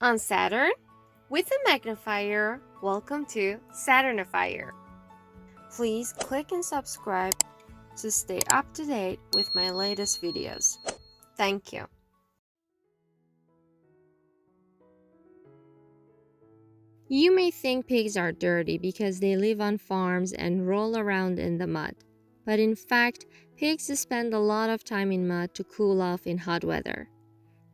On Saturn, with a magnifier, welcome to Saturnifier. Please click and subscribe to stay up to date with my latest videos. Thank you. You may think pigs are dirty because they live on farms and roll around in the mud. But in fact, pigs spend a lot of time in mud to cool off in hot weather.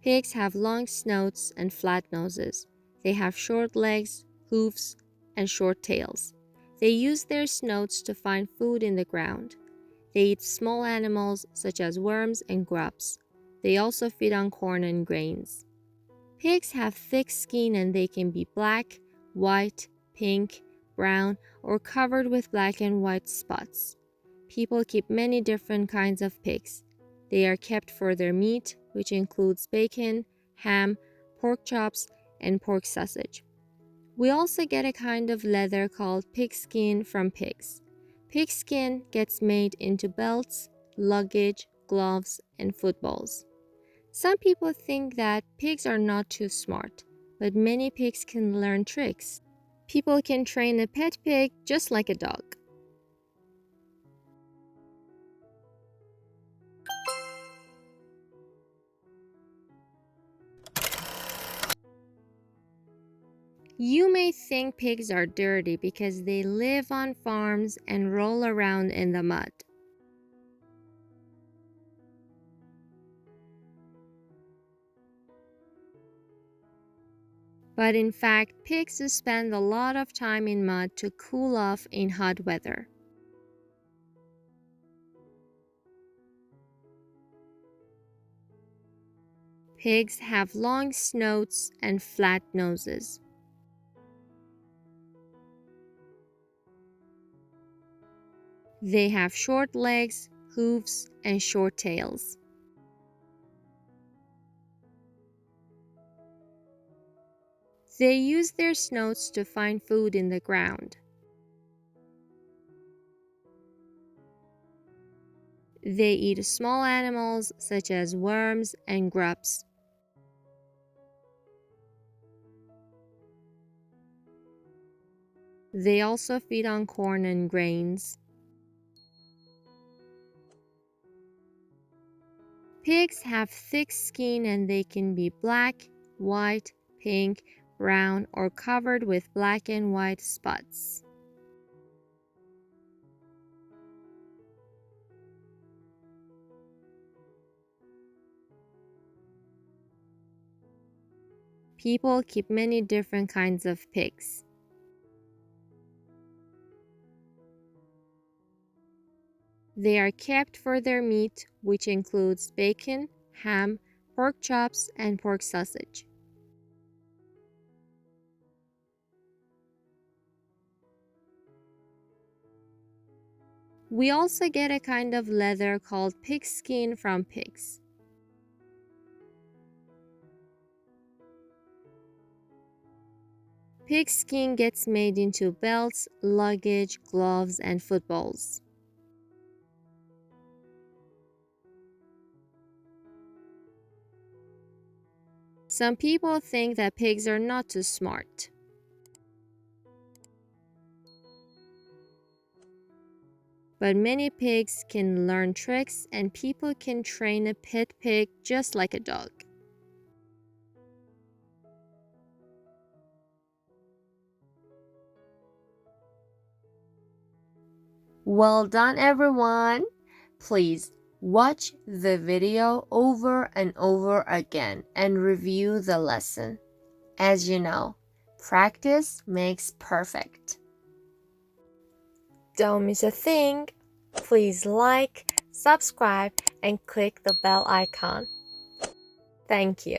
Pigs have long snouts and flat noses. They have short legs, hoofs, and short tails. They use their snouts to find food in the ground. They eat small animals such as worms and grubs. They also feed on corn and grains. Pigs have thick skin and they can be black, white, pink, brown, or covered with black and white spots. People keep many different kinds of pigs. They are kept for their meat, which includes bacon, ham, pork chops, and pork sausage. We also get a kind of leather called pigskin from pigs. Pigskin gets made into belts, luggage, gloves, and footballs. Some people think that pigs are not too smart, but many pigs can learn tricks. People can train a pet pig just like a dog. You may think pigs are dirty because they live on farms and roll around in the mud. But in fact, pigs spend a lot of time in mud to cool off in hot weather. Pigs have long snouts and flat noses. They have short legs, hooves, and short tails. They use their snouts to find food in the ground. They eat small animals such as worms and grubs. They also feed on corn and grains. Pigs have thick skin and they can be black, white, pink, brown, or covered with black and white spots. People keep many different kinds of pigs. They are kept for their meat, which includes bacon, ham, pork chops, and pork sausage. We also get a kind of leather called pigskin from pigs. Pigskin gets made into belts, luggage, gloves, and footballs. Some people think that pigs are not too smart. But many pigs can learn tricks and people can train a pet pig just like a dog. Well done, everyone! Please watch the video over and over again and review the lesson. As you know, practice makes perfect. Don't miss a thing. Please like, subscribe, and click the bell icon. Thank you.